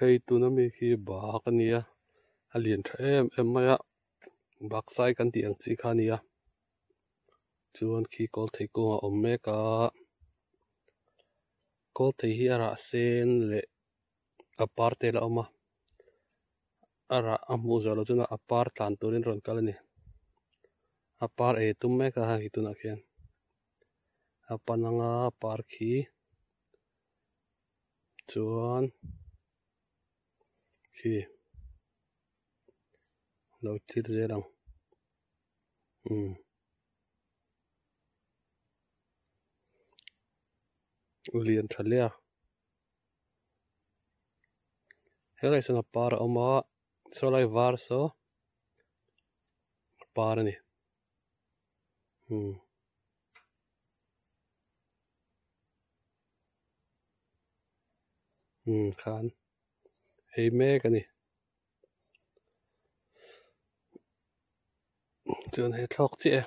thei tu na mi khi ba ka nia alien tha em maya baksai kan ti ang chi kha nia chuan khi kol thei ko om me ka kol thei hi ara sen le aparte la oma ara amu zalo chuna apar tlan turin ron kalani apar e tum me ka hi tu na khian apananga par khi chuan khi lo thil zelang lian thalia helai sana par oma solai var so par ni khan hei me ka ni chuan he thlok chi e